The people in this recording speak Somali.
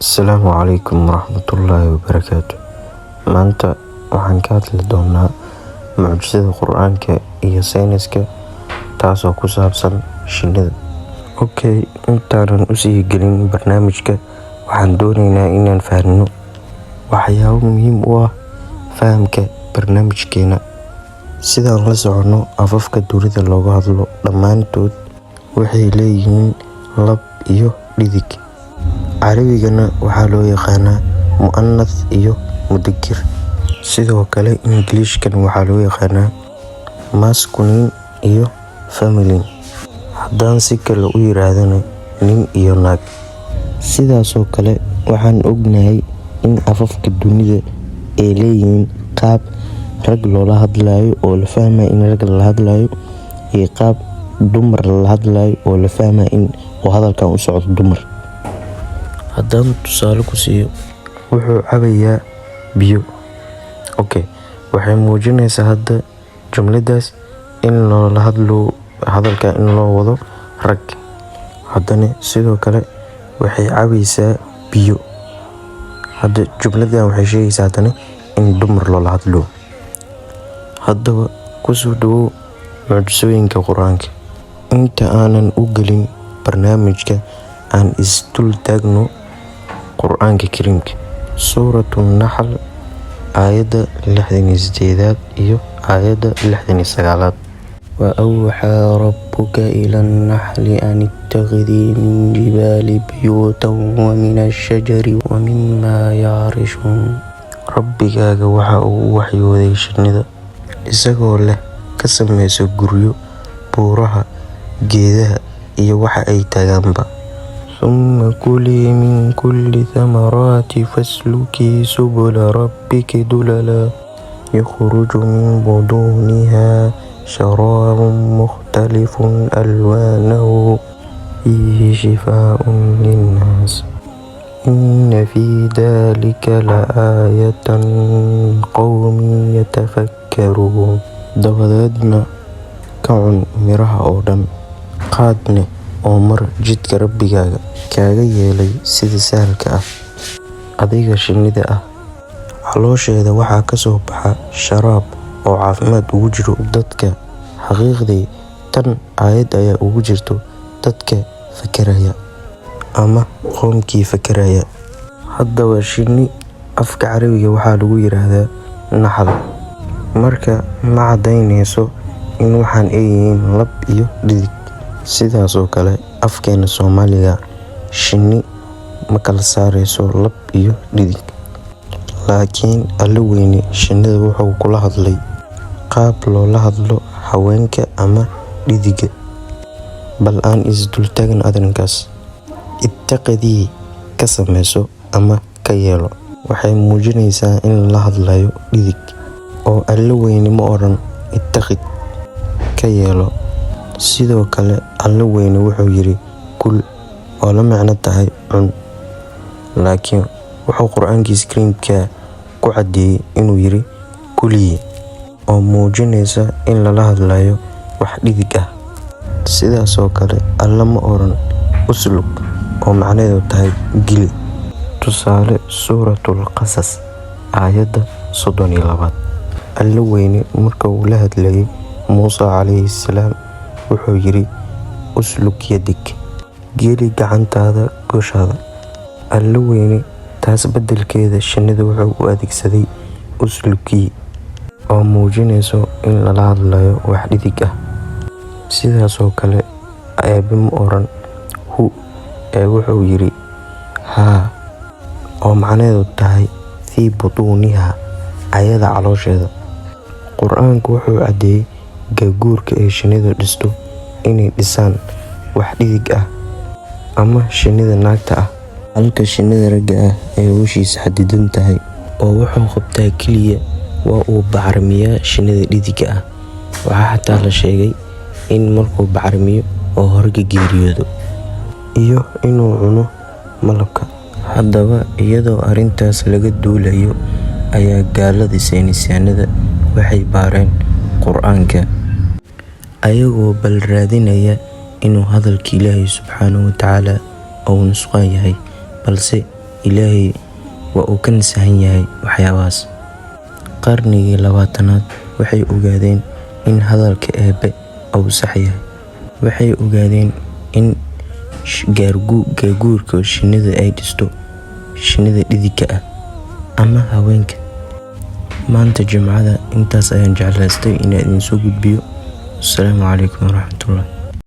Asalaamu calaykum waraxmatullaahi wabarakaatu. Maanta waxaan ka hadli doonaa mucjisada Qur'aanka iyo sayniska taasoo ku saabsan shinnida. Intaanan usii gelin barnaamijka, waxaan doonaynaa inaan fahamno waxyaabo muhiim u ah fahamka barnaamijkeena. Sidaan la socono, afafka dunida looga hadlo dhammaantood waxay leeyihiin lab iyo dhidig. Carabigana waxaa loo yaqaanaa mu'annath iyo mudakir. Sidoo kale Ingiriishkan waxaa loo yaqaanaa masculine iyo feminine. Haddaan si kale u yiraahdana nin iyo naag. Sidaasoo kale waxaan ognahay in afafka dunida ay leeyihiin qaab rag loola hadlayo oo la fahmayo in rag la hadlayo, iyo qaab dumar la hadlayo oo la fahmayo in hadalkan u socdo dumar. Haddaan tusaale ku siiyo, wuxuu cabayaa biyo. Waxay muujinaysaa hadda jumladaas in loola hadlo hadalka in loo wado rag. Haddana sidoo kale waxay cabaysaa biyo. Hadda jumladan waxay sheegaysaa haddana in dumar loola hadlo. Haddaba kusoo dhawow mucjisooyinka Qur'aanka. Inta aanan u gelin barnaamijka, aan isdul taagno Qur'aanka Kariimka. Suuratu Nahl aayadda 68 iyo aayadda 69. وأوحى ربك إلى النحل أن اتخذي من جبال بيوتا ومن الشجر ومما يعرشون. Rabbigaaga waxa uu waxyooday shinnida isagoo leh ka samayso guryo, buuraha, geedaha iyo waxa ay tagaanba. ثم كلي من كل ثمرات فاسلكي سبل ربك ذللا يخرج من بطونها شراب مختلف ألوانه فيه شفاء للناس إن في ذلك لآية قوم يتفكرون. dabadeedna ka cun miraha oo dhan, qaadne oo mar jidka Rabbigaaga kaaga yeelay sida sahalka ah. Adiga shinnida ah, caloosheeda waxaa ka soo baxa sharaab oo caafimaad ugu jiro dadka. Xaqiiqdii tan aayad ayaa ugu jirto dadka fakaraya ama qoomkii fakaraya. Haddaba shinni afka Carabiga waxaa lagu yiraahdaa naxal. Marka ma cadaynayso in waxaan ay yihiin lab iyo dhidig. Sidaasoo kale afkeena Soomaaliga, shinni ma kala saarayso lab iyo dhidig. Laakiin Alle weyne shinnida wuxuu kula hadlay qaab loola hadlo haweenka ama dhidiga. Bal aan isdul taagno arrinkaas. Ittaqidii ka samayso ama ka yeelo waxay muujinaysaa in la hadlayo dhidig, oo Alle weyne ma odhan ittaqid ka yeelo. Sidoo kale Alle weyne wuxuu yiri kul, oo la macno tahay cun. Laakiin wuxuu Qur'aankiisa Kariimka ku cadeeyay inuu yiri kulii, oo muujinaysa in lala hadlayo wax dhidig ah. Sidaasoo kale Alle ma odhan usluk, oo macnaheedu tahay gili. Tusaale Suuratul Qasas aayadda 32. Alle weyne marka uu la hadlayay Muuse calayhi salaam wuxuu yiri usluk yadig, geli gacantaada goshaada. Alle weyne taas beddelkeeda shinnida wuxuu u adeegsaday uslukii, oo muujinayso in lala hadlayo wax dhidig ah. Sidaasoo kale Eebbe ma odhan hu, ee wuxuu yiri haa, oo macnaheedu tahay fii butuuniha, ayada caloosheeda. Qur'aanku wuxuu cadeeyay gaaguurka ay shinnidu dhisto inay dhisaan wax dhidig ah ama shinnida naagta ah, halka shinnida ragga ah ay hawshiisa xadidan tahay oo wuxuu qabtaa keliya waa uu bacrimiyaa shinnida dhidiga ah. Waxaa xataa la sheegay in markuu bacrimiyo oo horga geeriyoodo iyo inuu cuno malabka. Haddaba iyadoo arrintaas laga duulayo ayaa gaaladii saynisyahanada waxay baareen Qur'aanka ayagoo bal raadinaya inuu hadalka Ilaahay subxaanahu wa tacaala uu nusqan yahay, balse Ilaahay waa uu ka nasahan yahay waxyaabahaas. Qarnigii 20aad waxay ogaadeen in hadalka Eebbe uu sax yahay. Waxay ogaadeen in gaaguurka shinnida ay dhisto shinnida dhidibka ah ama haweenka. Maanta Jimcada intaas ayaan jeclaystay inaan idin soo gudbiyo. Assalaamu calaykum waraxmatullaah.